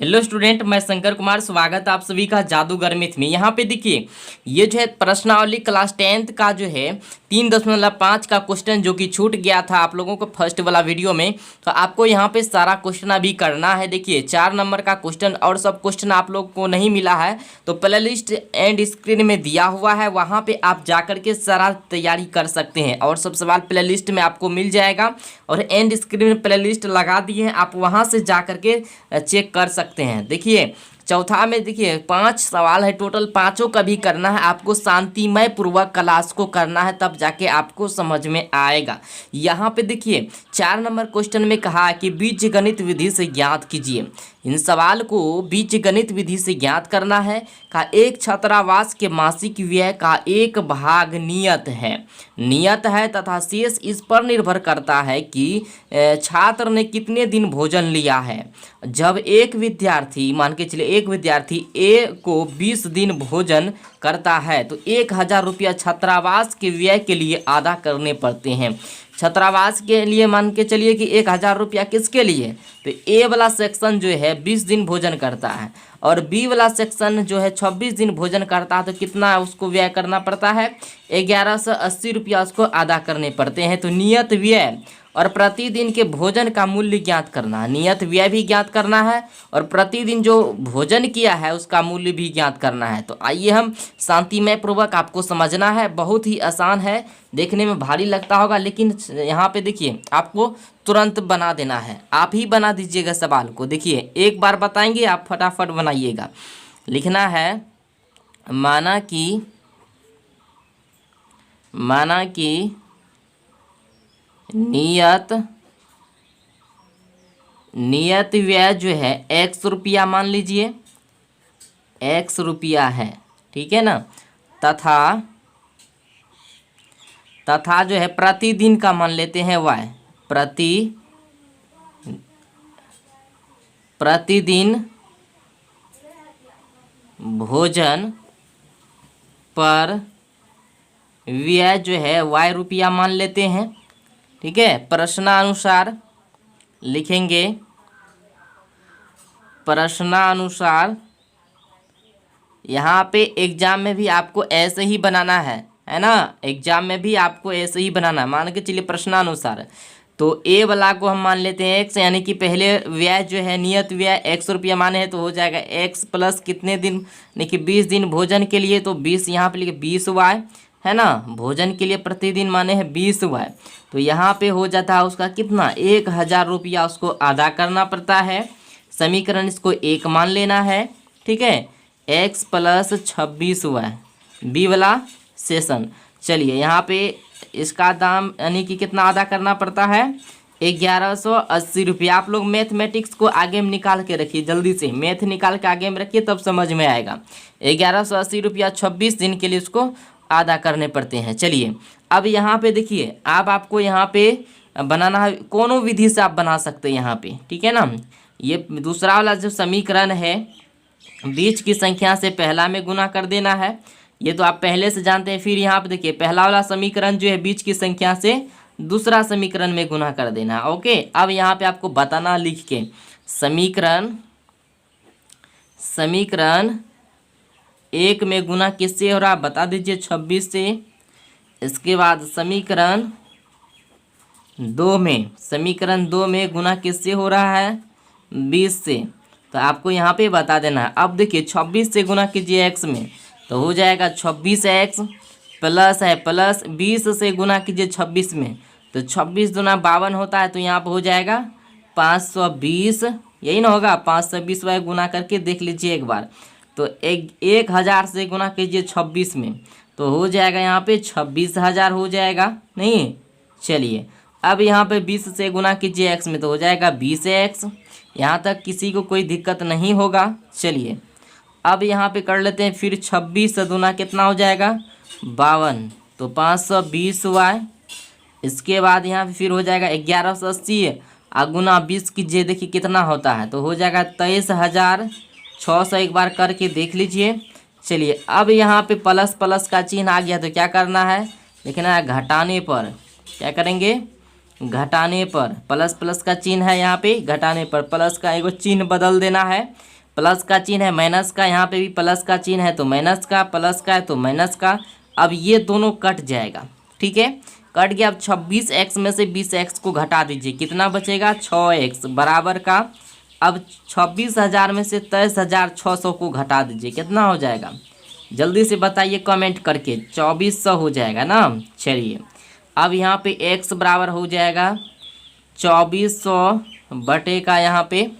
Hello student, मैं शंकर कुमार। स्वागत है आप सभी का जादूगर मिथ में। यहाँ पे देखिए, ये जो है प्रश्नावली क्लास 10th का जो है 3.5 का क्वेश्चन जो कि छूट गया था आप लोगों को फर्स्ट वाला वीडियो में, तो आपको यहाँ पे सारा क्वेश्चन अभी करना है। देखिए 4 नंबर का क्वेश्चन और सब क्वेश्चन आप लोग को नहीं मिला है तो प्ले लिस्ट एंड स्क्रीन में दिया हुआ है, वहाँ पे आप जाकर के सारा तैयारी कर सकते हैं और सब सवाल प्ले लिस्ट में आपको मिल जाएगा। और एंड स्क्रीन में प्ले लिस्ट लगा दिए हैं, आप वहाँ से जा करके चेक कर सकते हैं। देखिए चौथा में देखिए 5 सवाल है टोटल, पांचों का भी करना है आपको शांतिमय पूर्वक क्लास को करना है, तब जाके आपको समझ में आएगा। यहाँ पे देखिए 4 नंबर क्वेश्चन में कहा है कि बीजगणित विधि से ज्ञात कीजिए। इन सवाल को बीजगणित विधि से ज्ञात करना है। का एक छात्रावास के मासिक व्यय का एक भाग नियत है तथा शेष इस पर निर्भर करता है कि छात्र ने कितने दिन भोजन लिया है। जब एक विद्यार्थी मान के चलिए एक विद्यार्थी ए को 20 दिन भोजन करता है तो 1000 रुपया छात्रावास के व्यय के लिए अदा करने पड़ते हैं। छात्रावास के लिए मान के चलिए कि 1000 रुपया किसके लिए, तो ए वाला सेक्शन जो है 20 दिन भोजन करता है और बी वाला सेक्शन जो है 26 दिन भोजन करता है, तो कितना उसको व्यय करना पड़ता है, 1180 रुपया उसको अदा करने पड़ते हैं। तो नियत व्यय और प्रतिदिन के भोजन का मूल्य ज्ञात करना है। नियत व्यय भी ज्ञात करना है और प्रतिदिन जो भोजन किया है उसका मूल्य भी ज्ञात करना है। तो आइए हम शांतिमय पूर्वक आपको समझना है, बहुत ही आसान है, देखने में भारी लगता होगा लेकिन यहाँ पे देखिए आपको तुरंत बना देना है। आप ही बना दीजिएगा सवाल को। देखिए एक बार बताएंगे, आप फटाफट बनाइएगा। लिखना है माना कि नियत व्यय जो है 100 रुपया मान लीजिए, 100 रुपया है, ठीक है ना। तथा जो है प्रतिदिन का मान लेते हैं वाय, प्रतिदिन भोजन पर व्यय जो है वाय रुपया मान लेते हैं, ठीक है। प्रश्नानुसार लिखेंगे, प्रश्नानुसार यहाँ पे एग्जाम में भी आपको ऐसे ही बनाना है ना, एग्जाम में भी आपको ऐसे ही बनाना है। मान के चलिए प्रश्नानुसार, तो ए वाला को हम मान लेते हैं एक्स, यानी कि पहले व्यय जो है नियत व्यय 100 रुपया माने हैं, तो हो जाएगा एक्स प्लस कितने दिन, देखिए 20 दिन भोजन के लिए, तो 20 यहाँ पे लिखे 20 वाई है ना, भोजन के लिए प्रतिदिन माने हैं 20 वाई, तो यहाँ पे हो जाता है उसका कितना, 1000 रुपया उसको अदा करना पड़ता है। समीकरण इसको एक मान लेना है, ठीक है। एक्स प्लस 26 वाई बी वाला सेशन। चलिए यहाँ पे इसका दाम यानी कि कितना अदा करना पड़ता है, 1180 रुपया। आप लोग मैथमेटिक्स को आगे में निकाल के रखिए, जल्दी से मैथ निकाल के आगे में रखिए तब समझ में आएगा। 1180 रुपया 26 दिन के लिए उसको अदा करने पड़ते हैं। चलिए अब यहाँ पे देखिए, अब आपको यहाँ पे बनाना है, कोनो विधि से आप बना सकते हैं यहाँ पे, ठीक है ना। ये दूसरा वाला जो समीकरण है, बीच की संख्या से पहला में गुना कर देना है, ये तो आप पहले से जानते हैं। फिर यहाँ पे देखिए पहला वाला समीकरण जो है बीच की संख्या से दूसरा समीकरण में गुना कर देना है। ओके, अब यहाँ पे आपको बताना लिख के, समीकरण एक में गुना किससे हो रहा है बता दीजिए, 26 से। इसके बाद समीकरण दो में गुना किससे हो रहा है, 20 से। तो आपको यहाँ पे बता देना है। अब देखिए 26 से गुना कीजिए एक्स में, तो हो जाएगा 26x प्लस है प्लस 20 से गुना कीजिए 26 में, तो 26 दूना 52 होता है, तो यहाँ पर हो जाएगा 520, यही ना होगा। 520 वाई गुना करके देख लीजिए एक बार, तो 1000 से गुना कीजिए 26 में, तो हो जाएगा यहाँ पे 26,000 हो जाएगा नहीं। चलिए अब यहाँ पे 20 से गुना कीजिए x में, तो हो जाएगा 20x। यहाँ तक किसी को कोई दिक्कत नहीं होगा। चलिए अब यहाँ पे कर लेते हैं, फिर 26 से दूना कितना हो जाएगा 52, तो 520 वाई। इसके बाद यहाँ पे फिर हो जाएगा 1180 गुना 20 कीजिए, देखिए कितना होता है, तो हो जाएगा 23,600। एक बार करके देख लीजिए। चलिए अब यहाँ पे प्लस प्लस का चिन्ह आ गया, तो क्या करना है, लिखना है घटाने पर क्या करेंगे, घटाने पर प्लस प्लस का चिन्ह है, यहाँ पे घटाने पर प्लस का एगो चिन्ह बदल देना है। प्लस का चिन्ह है माइनस का, यहाँ पे भी प्लस का चिन्ह है तो माइनस का, प्लस का है तो माइनस का। अब ये दोनों कट जाएगा, ठीक है, कट गया। अब 26x में से 20x को घटा दीजिए, कितना बचेगा 6x बराबर का। अब 26,000 में से 23,600 को घटा दीजिए, कितना हो जाएगा जल्दी से बताइए कमेंट करके। 2400 हो जाएगा ना। चलिए अब यहाँ पे x बराबर हो जाएगा 2400 बटे का यहाँ पे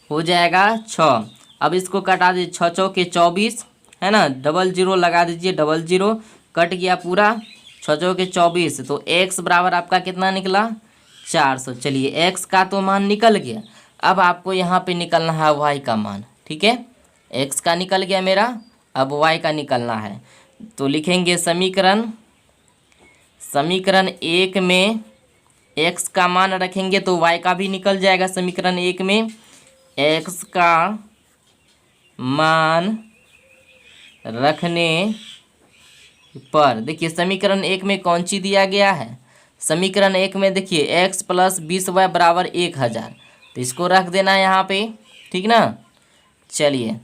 हो जाएगा 6। अब इसको कटा दीजिए, 6 चौके 24 है ना, डबल जीरो लगा दीजिए, डबल जीरो कट गया पूरा, 6 चौके 24। तो x बराबर आपका कितना निकला 400। चलिए x का तो मान निकल गया, अब आपको यहाँ पे निकलना है y का मान, ठीक है। x का निकल गया मेरा, अब y का निकलना है। तो लिखेंगे समीकरण 1 में x का मान रखेंगे तो y का भी निकल जाएगा। समीकरण 1 में x का मान रखने पर, देखिए समीकरण 1 में कौन सी दिया गया है, समीकरण 1 में देखिए x प्लस 20y बराबर 1000, तो इसको रख देना है यहाँ पे, ठीक ना। चलिए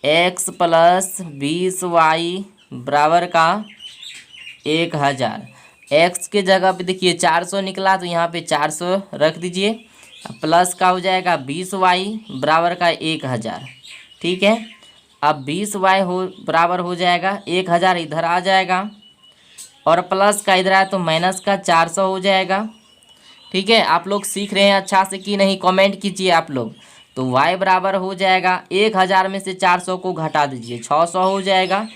x प्लस 20y बराबर का 1000, x के जगह पे देखिए 400 निकला तो यहाँ पे 400 रख दीजिए, प्लस का हो जाएगा 20y बराबर का 1000, ठीक है। अब 20y बराबर हो जाएगा 1000, इधर आ जाएगा और प्लस का इधर आया तो माइनस का 400 हो जाएगा, ठीक है। आप लोग सीख रहे हैं अच्छा से कि नहीं कमेंट कीजिए आप लोग। तो y बराबर हो जाएगा 1000 में से 400 को घटा दीजिए 600 हो जाएगा।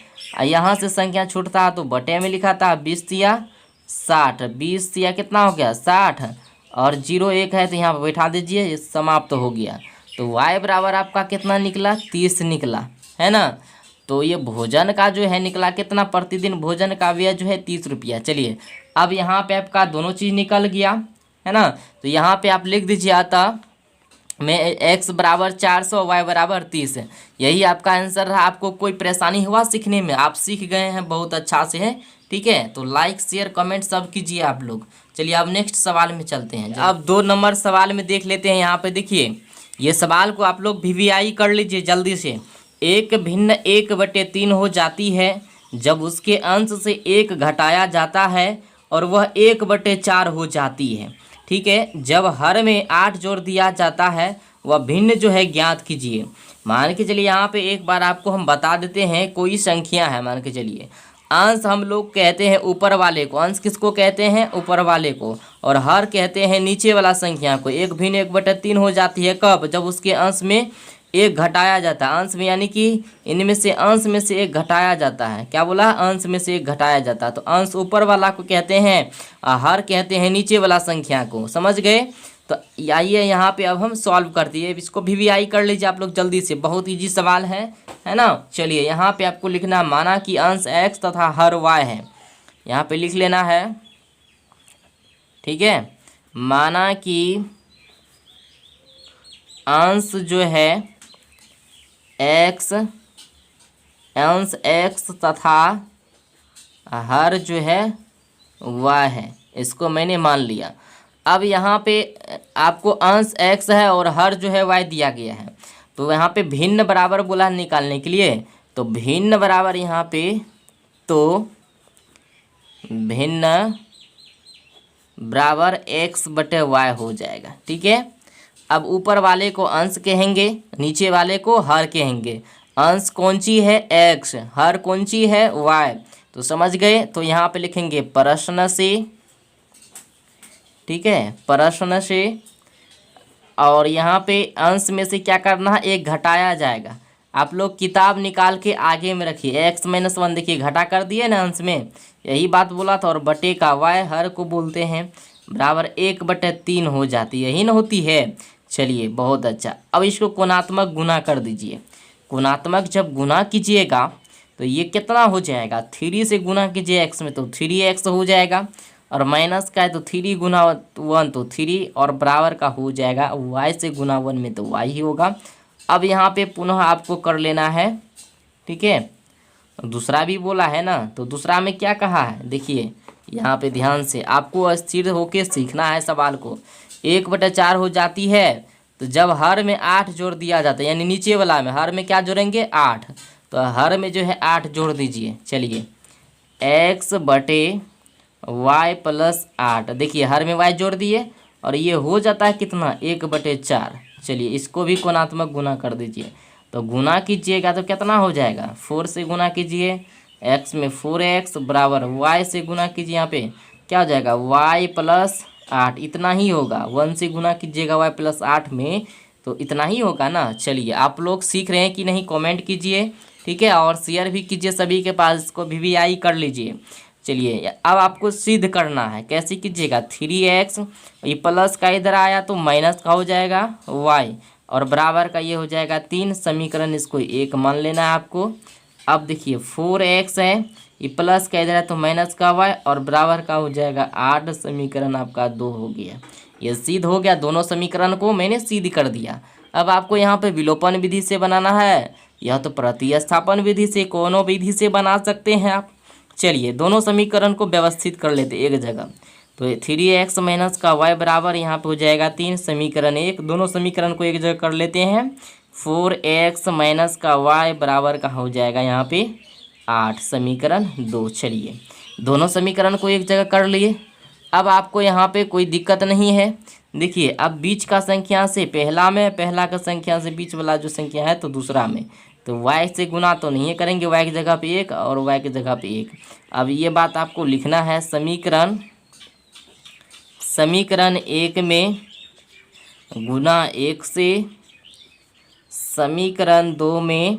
यहाँ से संख्या छूटता है तो बटे में लिखा था 20 तिया 60, 20 तिया कितना हो गया 60 और 0 1 है तो यहाँ पर बैठा दीजिए, ये समाप्त हो गया। तो y बराबर आपका कितना निकला 30 निकला, है ना। तो ये भोजन का जो है निकला कितना, प्रतिदिन भोजन का व्यय जो है 30 रुपया। चलिए अब यहाँ पे आपका दोनों चीज़ निकल गया, है ना। तो यहाँ पे आप लिख दीजिए अतः में x बराबर 400 y बराबर 30 है। यही आपका आंसर रहा। आपको कोई परेशानी हुआ सीखने में, आप सीख गए हैं बहुत अच्छा से, है ठीक है। तो लाइक शेयर कमेंट सब कीजिए आप लोग। चलिए अब नेक्स्ट सवाल में चलते हैं। अब 2 नंबर सवाल में देख लेते हैं। यहाँ पे देखिए ये सवाल को आप लोग VVI कर लीजिए जल्दी से। एक भिन्न 1/3 हो जाती है जब उसके अंश से 1 घटाया जाता है और वह 1/4 हो जाती है, ठीक है। जब हर में 8 जोड़ दिया जाता है वह भिन्न जो है ज्ञात कीजिए। मान के चलिए यहाँ पे एक बार आपको हम बता देते हैं, कोई संख्या है, मान के चलिए अंश हम लोग कहते हैं ऊपर वाले को, अंश किसको कहते हैं ऊपर वाले को, और हर कहते हैं नीचे वाला संख्या को। एक भिन्न 1/3 हो जाती है कब, जब उसके अंश में 1 घटाया जाता है, अंश में यानी कि इनमें से अंश में से 1 घटाया जाता है। क्या बोला, अंश में से 1 घटाया जाता है। तो अंश ऊपर वाला को कहते हैं, हर कहते हैं नीचे वाला संख्या को, समझ गए। तो आइए यहाँ पे अब हम सॉल्व कर दिए, इसको VVI कर लीजिए आप लोग जल्दी से, बहुत इजी सवाल है ना। चलिए यहाँ पे आपको लिखना, माना कि अंश x तथा हर y है, यहाँ पे लिख लेना है, ठीक है। माना कि अंश जो है x, अंश x तथा हर जो है y है, इसको मैंने मान लिया। अब यहाँ पे आपको अंश x है और हर जो है y दिया गया है, तो यहाँ पे भिन्न बराबर बोला निकालने के लिए। तो भिन्न बराबर यहाँ पे, तो भिन्न बराबर x/y हो जाएगा, ठीक है। अब ऊपर वाले को अंश कहेंगे, नीचे वाले को हर कहेंगे। अंश कौन सी है x, हर कौन सी है y, तो समझ गए। तो यहाँ पे लिखेंगे प्रश्न से, ठीक है, प्रश्न से। और यहाँ पे अंश में से क्या करना है, 1 घटाया जाएगा। आप लोग किताब निकाल के आगे में रखिए, x-1 देखिए घटा कर दिए ना अंश में, यही बात बोला था। और बटे का y हर को बोलते हैं, बराबर 1/3 हो जाती है, यही ना होती है। चलिए बहुत अच्छा। अब इसको कोणात्मक गुना कर दीजिए। कोणात्मक जब गुना कीजिएगा तो ये कितना हो जाएगा, 3 से गुना कीजिए x में तो 3x हो जाएगा, और माइनस का है तो 3 गुना 1 तो 3, और बराबर का हो जाएगा y से गुना 1 में तो y ही होगा। अब यहाँ पे पुनः आपको कर लेना है, ठीक है। दूसरा भी बोला है ना, तो दूसरा में क्या कहा है देखिए, यहाँ पे ध्यान से आपको स्थिर होके सीखना है सवाल को। 1/4 हो जाती है तो जब हर में 8 जोड़ दिया जाता है, यानी नीचे वाला में हर में क्या जोड़ेंगे 8, तो हर में जो है 8 जोड़ दीजिए। चलिए x/y + 8, देखिए हर में y जोड़ दिए और ये हो जाता है कितना 1/4। चलिए इसको भी कोणात्मक गुना कर दीजिए, तो गुना कीजिएगा तो कितना हो जाएगा 4 से गुना कीजिए, x में 4x बराबर y से गुना कीजिए, यहाँ पे क्या हो जाएगा y + 8, इतना ही होगा। 1 से गुना कीजिएगा y + 8 में तो इतना ही होगा ना। चलिए आप लोग सीख रहे हैं कि नहीं कमेंट कीजिए, ठीक है, और शेयर भी कीजिए सभी के पास, इसको VVI कर लीजिए। चलिए अब आपको सिद्ध करना है, कैसे कीजिएगा 3x, ये प्लस का इधर आया तो माइनस का हो जाएगा y और बराबर का ये हो जाएगा 3। समीकरण इसको 1 मान लेना है आपको। अब देखिए 4x है, ये प्लस का इधर है तो माइनस का y और बराबर का हो जाएगा 8। समीकरण आपका 2 हो गया। ये सिद्ध हो गया, दोनों समीकरण को मैंने सिद्ध कर दिया। अब आपको यहाँ पे विलोपन विधि से बनाना है, यह तो प्रतिस्थापन विधि से, कोनो विधि से बना सकते हैं आप। चलिए दोनों समीकरण को व्यवस्थित कर लेते एक जगह, तो 3x - का y बराबर यहाँ पे हो जाएगा 3। समीकरण 1, दोनों समीकरण को एक जगह कर लेते हैं। 4x - का y बराबर का हो जाएगा यहाँ पे 8। समीकरण 2। चलिए दोनों समीकरण को एक जगह कर लिए। अब आपको यहाँ पे कोई दिक्कत नहीं है। देखिए अब बीच का संख्या से पहला में, पहला का संख्या से बीच वाला जो संख्या है तो दूसरा में, तो y से गुना तो नहीं करेंगे, y की जगह पे 1 और y की जगह पे 1। अब ये बात आपको लिखना है, समीकरण 1 में गुना 1 से, समीकरण 2 में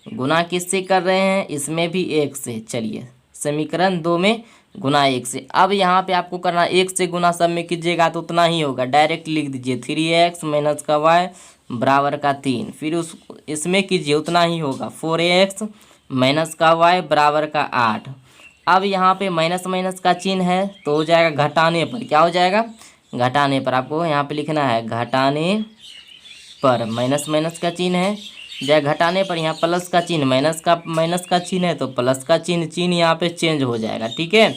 गुना किससे कर रहे हैं, इसमें भी 1 से। चलिए समीकरण 2 में गुना 1 से। अब यहाँ पे आपको करना 1 से गुना सब में कीजिएगा तो उतना ही होगा, डायरेक्ट लिख दीजिए 3x - का y बराबर का 3। फिर इसमें कीजिए उतना ही होगा 4x - का y बराबर का 8। अब यहाँ पे माइनस माइनस का चिन्ह है तो हो जाएगा घटाने पर, क्या हो जाएगा घटाने पर। आपको यहाँ पे लिखना है घटाने पर, माइनस माइनस का चिन्ह है, जय घटाने पर यहाँ प्लस का चिन्ह, माइनस का चिन्ह है तो प्लस का चिन्ह यहाँ पे चेंज हो जाएगा, ठीक है।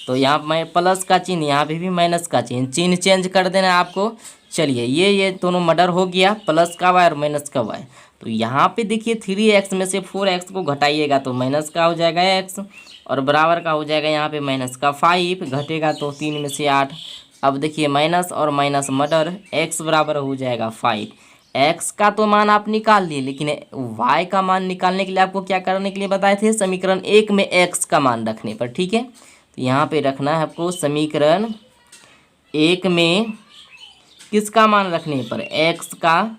तो यहाँ मैं प्लस का चिन्ह, यहाँ पे भी माइनस का चिन्ह चेंज कर देना है आपको। चलिए ये दोनों मर्डर हो गया, प्लस का y और माइनस का y। तो यहाँ पे देखिए 3x में से 4x को घटाइएगा तो माइनस का हो जाएगा x और बराबर का हो जाएगा यहाँ पे माइनस का 5, घटेगा तो 3 में से 8। अब देखिए माइनस और माइनस मर्डर, x बराबर हो जाएगा 5। x का तो मान आप निकाल लिए, लेकिन y का मान निकालने के लिए आपको क्या करने के लिए बताए थे, समीकरण 1 में x का मान रखने पर, ठीक है। तो यहाँ पे रखना है आपको समीकरण 1 में किसका मान रखने पर, x का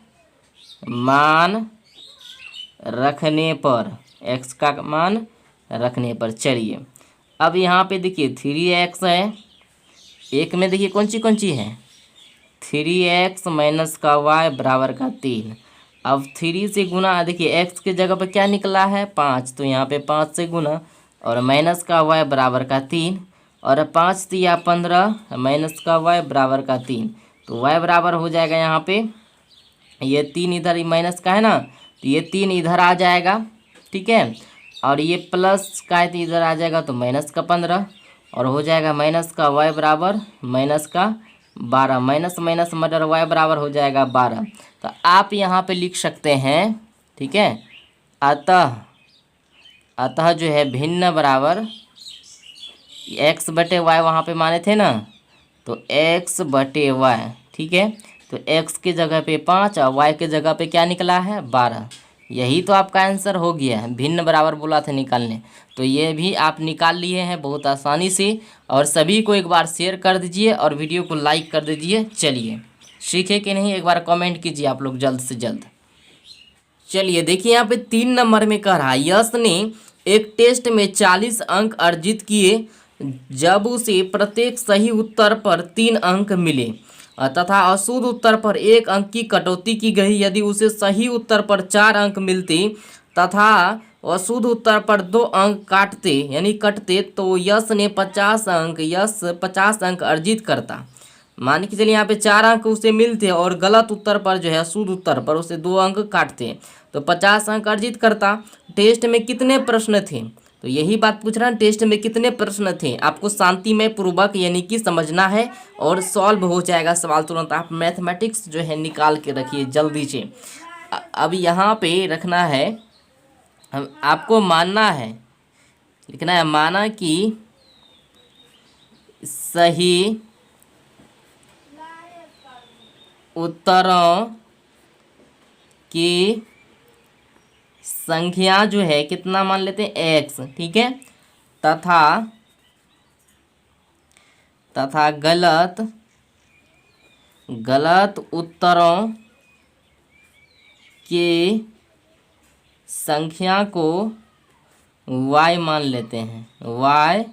मान रखने पर, x का मान रखने पर। चलिए अब यहाँ पे देखिए 3x है, 1 में देखिए कौन सी है 3x - का y बराबर का 3। अब 3 से गुना, देखिए x के जगह पर क्या निकला है 5, तो यहाँ पे 5 से गुना और माइनस का y बराबर का 3 और 5 तिया 15 माइनस का y बराबर का 3। तो y बराबर हो जाएगा यहाँ पे, ये 3 इधर माइनस का है ना, तो ये 3 इधर आ जाएगा, ठीक है, और ये प्लस का है तो इधर आ जाएगा तो माइनस का 15 और हो जाएगा माइनस का y बराबर माइनस का 12। माइनस माइनस मर्डर y बराबर हो जाएगा 12। तो आप यहाँ पे लिख सकते हैं, ठीक है, अतः जो है भिन्न बराबर x/y वहाँ पे माने थे ना, तो x/y, ठीक है। तो x की जगह पे 5 और y के जगह पे क्या निकला है 12। यही तो आपका आंसर हो गया है, भिन्न बराबर बोला था निकालने, तो ये भी आप निकाल लिए हैं बहुत आसानी से। और सभी को एक बार शेयर कर दीजिए और वीडियो को लाइक कर दीजिए। चलिए सीखे कि नहीं एक बार कमेंट कीजिए आप लोग जल्द से जल्द। चलिए देखिए यहाँ पे 3 नंबर में कह रहा है, यश ने एक टेस्ट में 40 अंक अर्जित किए जब उसे प्रत्येक सही उत्तर पर 3 अंक मिले तथा अशुद्ध उत्तर पर 1 अंक की कटौती की गई। यदि उसे सही उत्तर पर 4 अंक मिलते तथा अशुद्ध उत्तर पर 2 अंक कटते तो यश 50 अंक अर्जित करता। मान के चलिए यहाँ पे 4 अंक उसे मिलते और गलत उत्तर पर जो है अशुद्ध उत्तर पर उसे 2 अंक काटते तो 50 अंक अर्जित करता। टेस्ट में कितने प्रश्न थे, तो यही बात पूछ रहा है, टेस्ट में कितने प्रश्न थे, आपको शांतिमय पूर्वक यानी कि समझना है और सॉल्व हो जाएगा सवाल तुरंत। आप मैथमेटिक्स जो है निकाल के रखिए जल्दी से। अब यहाँ पे रखना है, हम आपको मानना है, लिखना है माना कि सही उत्तरों की संख्या जो है कितना मान लेते हैं x, ठीक है, तथा गलत उत्तरों की संख्या को y मान लेते हैं, y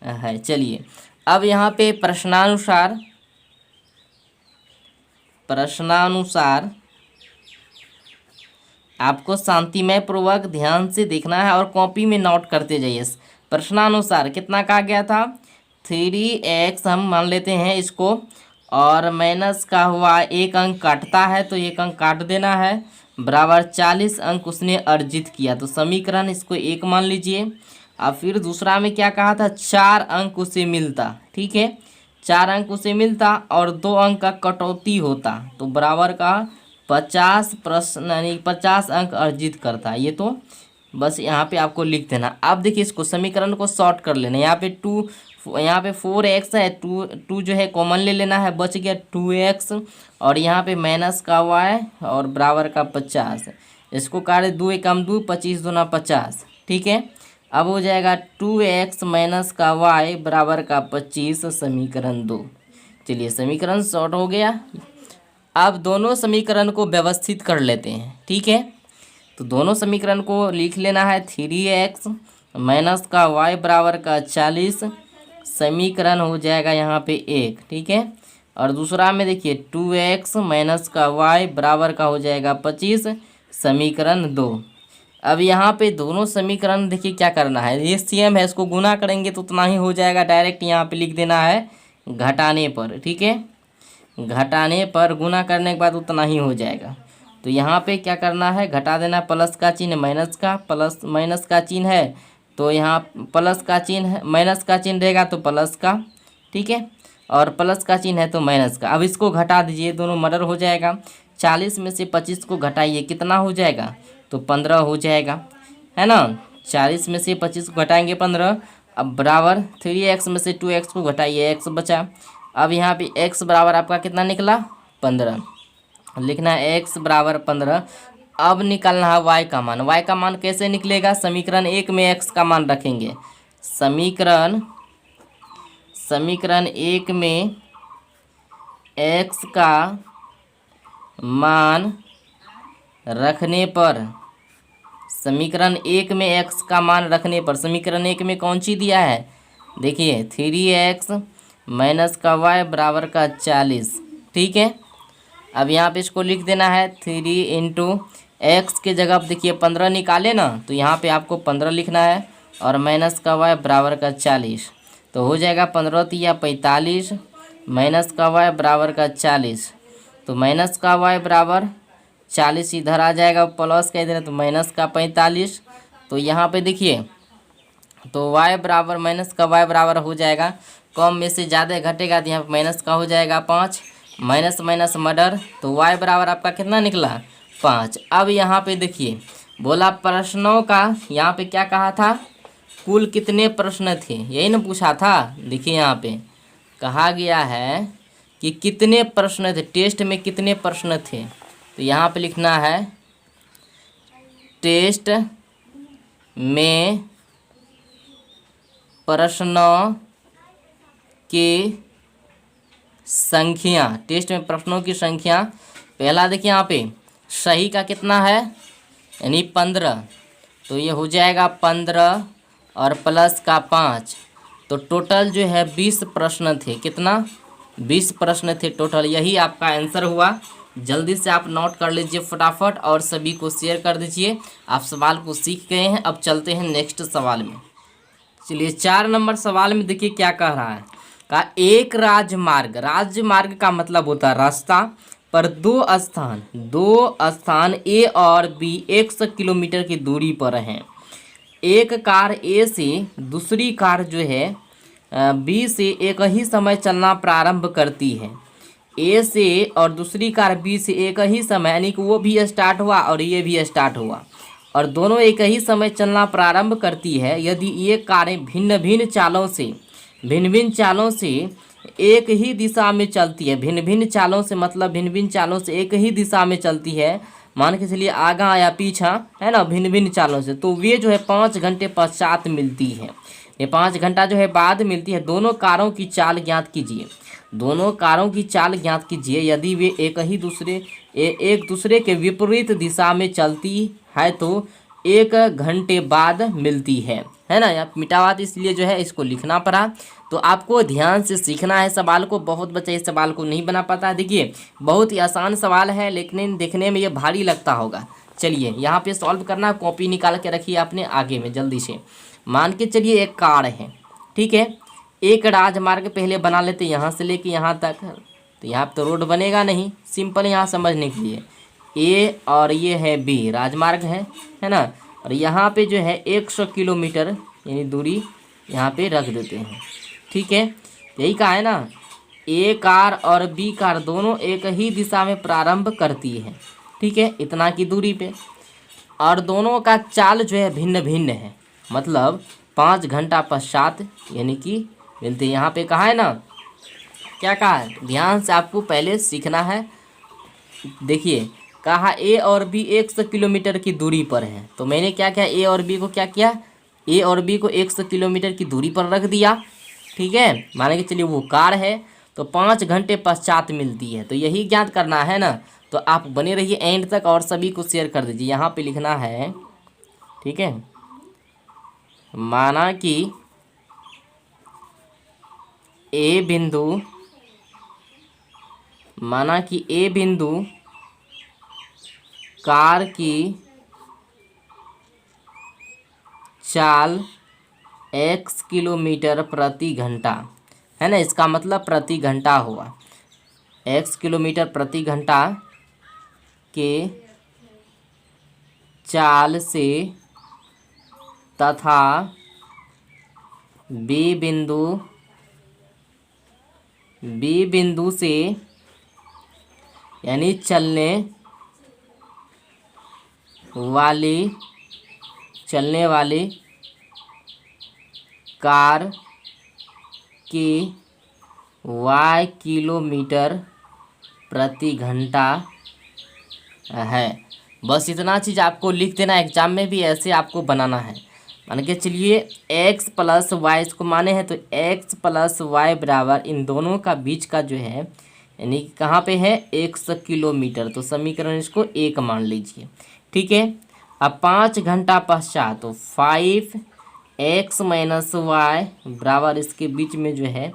है। चलिए अब यहाँ पे प्रश्नानुसार आपको शांतिमय पूर्वक ध्यान से देखना है और कॉपी में नोट करते जाइए। प्रश्नानुसार कितना कहा गया था, 3x हम मान लेते हैं इसको, और माइनस का हुआ एक अंक काटता है तो एक अंक काट देना है, बराबर 40 अंक उसने अर्जित किया। तो समीकरण इसको 1 मान लीजिए। अब फिर दूसरा में क्या कहा था, 4 अंक उसे मिलता, ठीक है, 4 अंक उसे मिलता और 2 अंक का कटौती होता, तो बराबर का 50 प्रश्न यानी 50 अंक अर्जित करता। ये तो बस यहाँ पे आपको लिख देना। अब देखिए इसको समीकरण को शॉर्ट कर लेना। यहाँ पे 4x है, 2 जो है कॉमन ले लेना है, बच गया 2x, और यहाँ पे माइनस का y और बराबर का 50। इसको काट 2 एकम 2, 25 दूना 50, ठीक है। अब हो जाएगा 2x माइनस का y बराबर का 25, समीकरण 2। चलिए समीकरण शॉर्ट हो गया। अब दोनों समीकरण को व्यवस्थित कर लेते हैं, ठीक है। तो दोनों समीकरण को लिख लेना है, 3x माइनस का y बराबर का 40, समीकरण हो जाएगा यहाँ पे 1, ठीक है। और दूसरा में देखिए 2x माइनस का y बराबर का हो जाएगा 25, समीकरण 2। अब यहाँ पे दोनों समीकरण देखिए क्या करना है, ये सेम है, इसको गुना करेंगे तो उतना ही हो जाएगा, डायरेक्ट यहाँ पे लिख देना है घटाने पर, ठीक है, घटाने पर गुना करने के बाद उतना ही हो जाएगा। तो यहाँ पे क्या करना है, घटा देना, प्लस का चिन्ह माइनस का, प्लस माइनस का चिन्ह है तो यहाँ प्लस का चिन्ह है, माइनस का चिन्ह रहेगा तो प्लस का, ठीक है, और प्लस का चिन्ह है तो माइनस का। अब इसको घटा दीजिए, दोनों मर्डर हो जाएगा। 40 में से 25 को घटाइए, कितना हो जाएगा, तो 15 हो जाएगा, है ना। 40 में से 25 को घटाएंगे 15। अब बराबर 3x में से 2x को घटाइए, x बचा। अब यहाँ पे x बराबर आपका कितना निकला, 15, लिखना है x बराबर 15। अब निकालना है y का मान। y का मान कैसे निकलेगा, समीकरण 1 में x का मान रखेंगे, समीकरण 1 में x का मान रखने पर, समीकरण 1 में x का मान रखने पर, समीकरण 1 में कौन सी दिया है, देखिए 3x माइनस का y बराबर का 40, ठीक है। अब यहाँ पे इसको लिख देना है 3 इंटू एक्स के जगह आप देखिए 15 निकाले ना, तो यहाँ पे आपको 15 लिखना है और माइनस का y बराबर का 40, तो हो जाएगा 15 तिया 45, माइनस का y बराबर का 40, तो माइनस का y बराबर 40 इधर आ जाएगा, प्लस का इधर तो माइनस का 45। तो यहाँ पे देखिए तो y बराबर माइनस का y बराबर हो जाएगा, कम में से ज़्यादा घटेगा तो यहाँ पे माइनस का हो जाएगा 5, माइनस माइनस मर्डर, तो y बराबर आपका कितना निकला, 5। अब यहाँ पे देखिए बोला प्रश्नों का, यहाँ पे क्या कहा था, कुल कितने प्रश्न थे, यही ना पूछा था। देखिए यहाँ पे कहा गया है कि कितने प्रश्न थे, टेस्ट में कितने प्रश्न थे, तो यहाँ पे लिखना है टेस्ट में प्रश्नों की संख्या, टेस्ट में प्रश्नों की संख्या। पहला देखिए यहाँ पे सही का कितना है, यानी 15, तो ये हो जाएगा 15 और प्लस का 5, तो टोटल जो है 20 प्रश्न थे। कितना, 20 प्रश्न थे टोटल। यही आपका आंसर हुआ। जल्दी से आप नोट कर लीजिए फटाफट और सभी को शेयर कर दीजिए। आप सवाल को सीख गए हैं। अब चलते हैं नेक्स्ट सवाल में। चलिए 4 नंबर सवाल में देखिए क्या कह रहा है, का एक राजमार्ग, राजमार्ग का मतलब होता है रास्ता, पर दो स्थान ए और बी 100 किलोमीटर की दूरी पर हैं। एक कार ए से दूसरी कार जो है बी से एक ही समय चलना प्रारंभ करती है। ए से और दूसरी कार बी से एक ही समय, यानी कि वो भी स्टार्ट हुआ और ये भी स्टार्ट हुआ, और दोनों एक ही समय चलना प्रारंभ करती है। यदि ये कारें भिन्न भिन्न चालों से एक ही दिशा में चलती है, भिन्न भिन्न चालों से मतलब भिन्न भिन्न चालों से एक ही दिशा में चलती है, मान के चलिए आगा या पीछा, है ना, भिन्न भिन्न चालों से, तो वे जो है 5 घंटे पश्चात मिलती है। ये 5 घंटा जो है बाद मिलती है। दोनों कारों की चाल ज्ञात कीजिए। दोनों कारों की चाल ज्ञात कीजिए। यदि वे एक दूसरे के विपरीत दिशा में चलती है तो 1 घंटे बाद मिलती है ना। या मिटावात इसलिए जो है इसको लिखना पड़ा। तो आपको ध्यान से सीखना है सवाल को। बहुत बच्चे इस सवाल को नहीं बना पाता। देखिए बहुत ही आसान सवाल है, लेकिन देखने में ये भारी लगता होगा। चलिए यहाँ पे सॉल्व करना, कॉपी निकाल के रखिए अपने आगे में जल्दी से। मान के चलिए एक कार है, ठीक है। एक राजमार्ग पहले बना लेते यहाँ से लेके यहाँ तक। तो यहाँ पे तो रोड बनेगा नहीं, सिंपल यहाँ समझने के लिए ए और ये है बी, राजमार्ग है ना। और यहाँ पे जो है 100 किलोमीटर यानी दूरी यहाँ पे रख देते हैं, ठीक है। यही कहा है ना, ए कार और बी कार दोनों एक ही दिशा में प्रारंभ करती है, ठीक है, इतना की दूरी पे। और दोनों का चाल जो है भिन्न भिन्न है, मतलब 5 घंटा पश्चात यानी कि मिलते। यहाँ पे कहा है ना, क्या कहा है, ध्यान से आपको पहले सीखना है। देखिए कहा ए और बी 100 किलोमीटर की दूरी पर है। तो मैंने क्या किया, ए और बी को क्या किया, ए और बी को 100 किलोमीटर की दूरी पर रख दिया, ठीक है। मान के चलिए वो कार है, तो 5 घंटे पश्चात मिलती है। तो यही ज्ञात करना है ना। तो आप बने रहिए एंड तक और सभी को शेयर कर दीजिए। यहाँ पे लिखना है, ठीक है, माना कि ए बिंदु कार की चाल x किलोमीटर प्रति घंटा, है ना। इसका मतलब प्रति घंटा हुआ, x किलोमीटर प्रति घंटा के चाल से तथा बी बिंदु से यानी चलने वाली कार की y किलोमीटर प्रति घंटा है। बस इतना चीज़ आपको लिख देना। एग्जाम में भी ऐसे आपको बनाना है। मान के चलिए x + y, इसको माने हैं तो x + y बराबर इन दोनों का बीच का जो है यानी कहाँ पे है 100 किलोमीटर। तो समीकरण इसको 1 मान लीजिए, ठीक है। अब 5 घंटा पश्चात तो 5x - y बराबर इसके बीच में जो है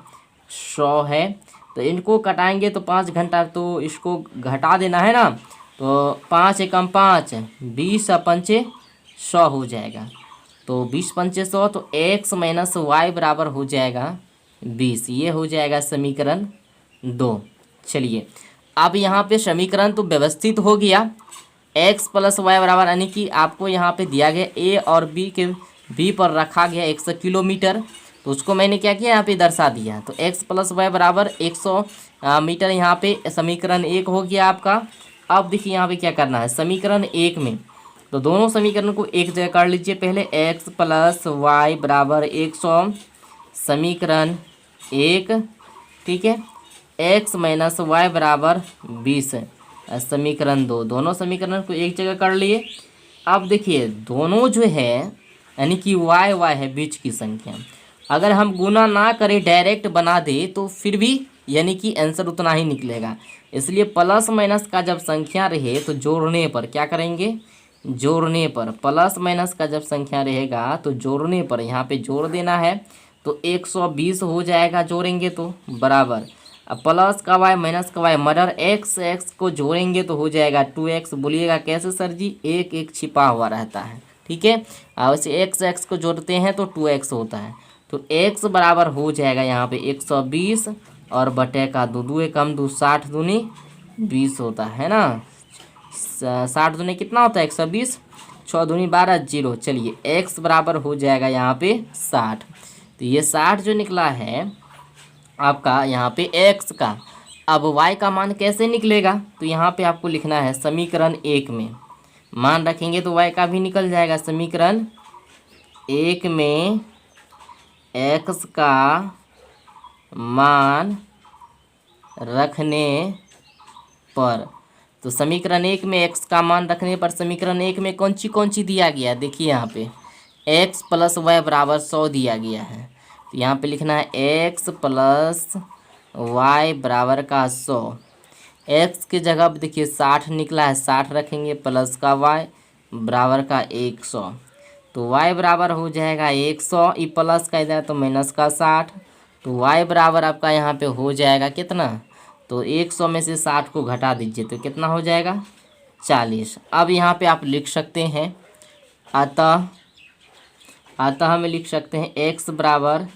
100 है। तो इनको कटाएंगे तो 5 घंटा, तो इसको घटा देना है ना। तो 5 एकम 5, 20 पंचे 100 हो जाएगा। तो 20 पंचे 100, तो x - y बराबर हो जाएगा 20। ये हो जाएगा समीकरण 2। चलिए अब यहाँ पे समीकरण तो व्यवस्थित हो गया। x + y बराबर यानी कि आपको यहाँ पे दिया गया a और b के b पर रखा गया 100 किलोमीटर। तो उसको मैंने क्या किया, यहाँ पे दर्शा दिया। तो x + y बराबर 100 मीटर यहाँ पे समीकरण 1 हो गया आपका। अब देखिए यहाँ पे क्या करना है, समीकरण 1 में तो दोनों समीकरण को एक जगह कर लीजिए। पहले x + y बराबर 100 समीकरण 1, ठीक है। x - y बराबर 20 समीकरण 2। दोनों समीकरण को एक जगह कर लिए। अब देखिए दोनों जो है यानी कि y है बीच की संख्या, अगर हम गुना ना करें डायरेक्ट बना दे तो फिर भी यानी कि आंसर उतना ही निकलेगा। इसलिए प्लस माइनस का जब संख्या रहे तो जोड़ने पर क्या करेंगे, जोड़ने पर प्लस माइनस का जब संख्या रहेगा तो जोड़ने पर यहाँ पे जोड़ देना है। तो 120 हो जाएगा जोड़ेंगे तो बराबर। अब प्लस का y माइनस का y मर्डर x को जोड़ेंगे तो हो जाएगा 2x। बोलिएगा कैसे सर जी, एक छिपा हुआ रहता है, ठीक है। और वैसे x को जोड़ते हैं तो 2x होता है। तो x बराबर हो जाएगा यहाँ पे 120 और बटे का 2, 2 एकम 2, 60 दूनी 20 होता है ना। 60 दूनी कितना होता है 120। 6 दूनी 12 0। चलिए x बराबर हो जाएगा यहाँ पे 60। तो ये 60 जो निकला है आपका यहाँ पे x का। अब y का मान कैसे निकलेगा, तो यहाँ पे आपको लिखना है समीकरण 1 में मान रखेंगे तो y का भी निकल जाएगा। समीकरण 1 में x का मान रखने पर, तो समीकरण 1 में x का मान रखने पर समीकरण 1 में कौन सी दिया गया है, देखिए यहाँ पे x प्लस वाई बराबर 100 दिया गया है। तो यहाँ पे लिखना है x प्लस वाई बराबर का 100। x की जगह अब देखिए 60 निकला है, 60 रखेंगे प्लस का y बराबर का 100। तो y बराबर हो जाएगा 100, ई प्लस का इधर तो माइनस का 60। तो y बराबर आपका यहाँ पे हो जाएगा कितना, तो 100 में से 60 को घटा दीजिए तो कितना हो जाएगा 40। अब यहाँ पे आप लिख सकते हैं अतः हम लिख सकते हैं x बराबर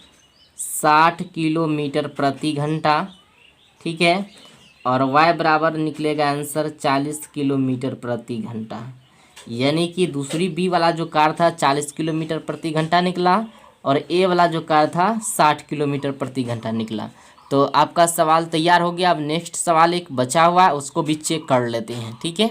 60 किलोमीटर प्रति घंटा, ठीक है, और y बराबर निकलेगा आंसर 40 किलोमीटर प्रति घंटा। यानी कि दूसरी बी वाला जो कार था 40 किलोमीटर प्रति घंटा निकला और ए वाला जो कार था 60 किलोमीटर प्रति घंटा निकला। तो आपका सवाल तैयार हो गया। अब नेक्स्ट सवाल एक बचा हुआ है, उसको भी चेक कर लेते हैं, ठीक है।